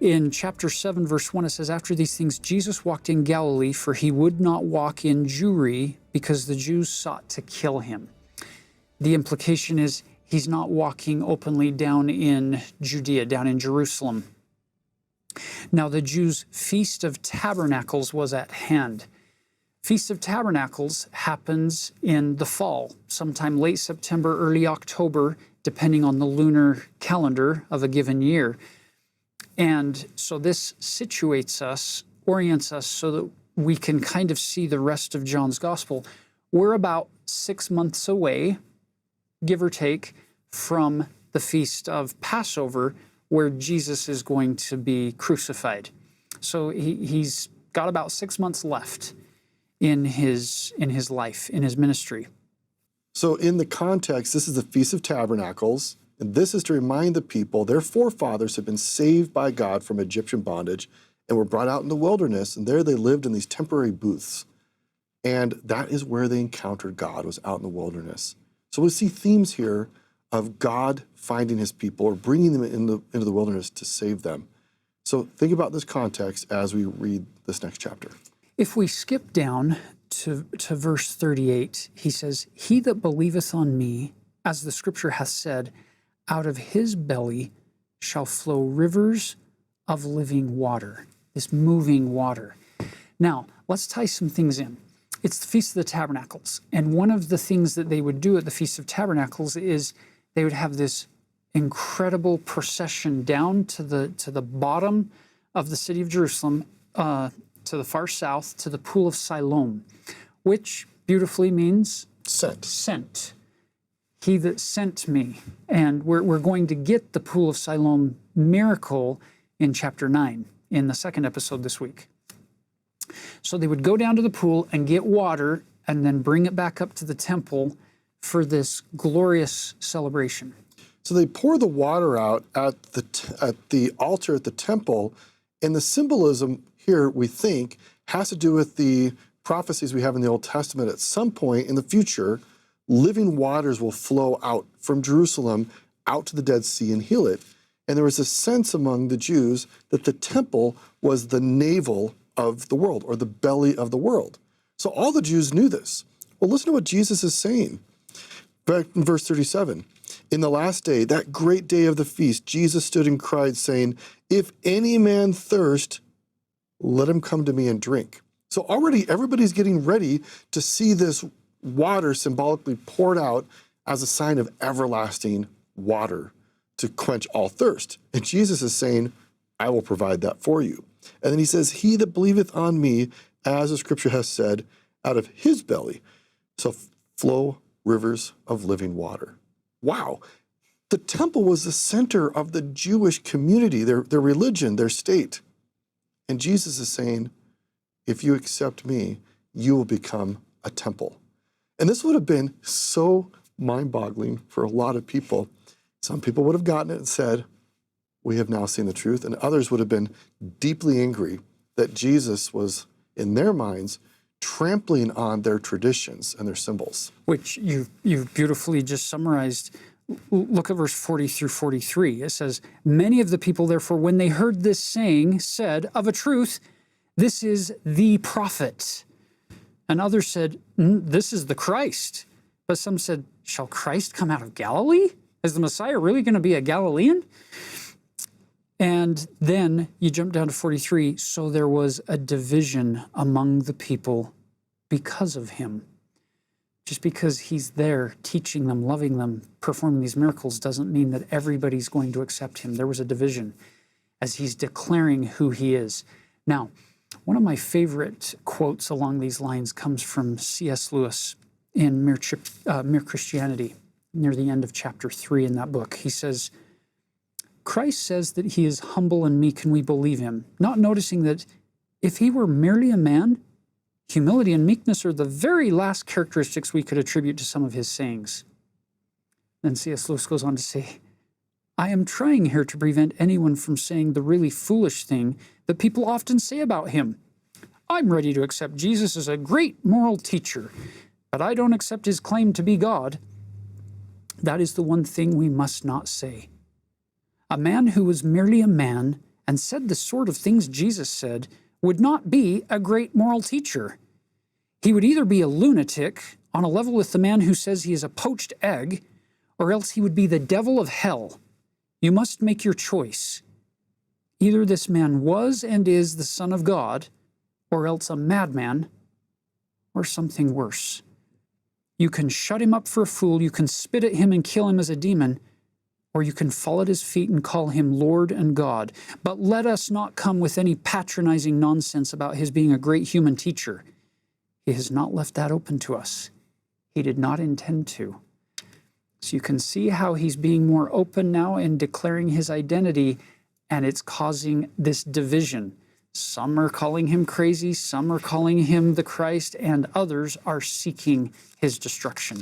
In chapter 7, verse 1, it says, "After these things, Jesus walked in Galilee, for he would not walk in Jewry, because the Jews sought to kill him." The implication is he's not walking openly down in Judea, down in Jerusalem. Now, the Jews' Feast of Tabernacles was at hand. Feast of Tabernacles happens in the fall, sometime late September, early October, depending on the lunar calendar of a given year. And so this situates us, orients us so that we can kind of see the rest of John's gospel. We're about 6 months away, give or take, from the Feast of Passover, where Jesus is going to be crucified. So he's got about 6 months left in his life, in his ministry. So in the context, this is the Feast of Tabernacles, and this is to remind the people their forefathers had been saved by God from Egyptian bondage and were brought out in the wilderness, and there they lived in these temporary booths. And that is where they encountered God, was out in the wilderness. So we see themes here of God finding his people or bringing them into the wilderness to save them. So think about this context as we read this next chapter. If we skip down to verse 38, he says, "He that believeth on me, as the scripture hath said, out of his belly shall flow rivers of living water," this moving water. Now, let's tie some things in. It's the Feast of the Tabernacles, and one of the things that they would do at the Feast of Tabernacles is they would have this incredible procession down to the bottom of the city of Jerusalem, to the far south, to the Pool of Siloam, which beautifully means sent. He that sent me. And we're going to get the Pool of Siloam miracle in chapter 9, in the second episode this week. So they would go down to the pool and get water and then bring it back up to the temple for this glorious celebration. So they pour the water out at the altar at the temple, and the symbolism here, we think, has to do with the prophecies we have in the Old Testament. At some point in the future, living waters will flow out from Jerusalem out to the Dead Sea and heal it. And there was a sense among the Jews that the temple was the navel of the world, or the belly of the world. So all the Jews knew this. Well, listen to what Jesus is saying. Back in verse 37, "In the last day, that great day of the feast, Jesus stood and cried, saying, If any man thirst, let him come to me and drink." So already everybody's getting ready to see this water symbolically poured out as a sign of everlasting water to quench all thirst. And Jesus is saying, I will provide that for you. And then he says, "He that believeth on me, as the scripture has said, out of his belly shall flow rivers of living water." Wow. The temple was the center of the Jewish community, their religion, their state. And Jesus is saying, if you accept me, you will become a temple. And this would have been so mind-boggling for a lot of people. Some people would have gotten it and said, we have now seen the truth. And others would have been deeply angry that Jesus was, in their minds, trampling on their traditions and their symbols. Which you've beautifully just summarized. Look at verse 40 through 43. It says, "Many of the people, therefore, when they heard this saying, said, Of a truth, this is the prophet. And others said, This is the Christ. But some said, Shall Christ come out of Galilee? Is the Messiah really going to be a Galilean?" And then you jump down to 43. "So there was a division among the people because of him." Just because he's there teaching them, loving them, performing these miracles doesn't mean that everybody's going to accept him. There was a division as he's declaring who he is. Now, one of my favorite quotes along these lines comes from C.S. Lewis in Mere Christianity, near the end of chapter 3 in that book. He says, "Christ says that he is humble and meek, and we believe him, not noticing that if he were merely a man, humility and meekness are the very last characteristics we could attribute to some of his sayings." Then C.S. Lewis goes on to say, "I am trying here to prevent anyone from saying the really foolish thing that people often say about him. I'm ready to accept Jesus as a great moral teacher, but I don't accept his claim to be God. That is the one thing we must not say. A man who was merely a man and said the sort of things Jesus said, would not be a great moral teacher. He would either be a lunatic on a level with the man who says he is a poached egg, or else he would be the devil of hell. You must make your choice. Either this man was and is the Son of God, or else a madman, or something worse. You can shut him up for a fool, you can spit at him and kill him as a demon, or you can fall at his feet and call him Lord and God. But let us not come with any patronizing nonsense about his being a great human teacher. He has not left that open to us. He did not intend to. So you can see how he's being more open now in declaring his identity, and it's causing this division. Some are calling him crazy, some are calling him the Christ, and others are seeking his destruction.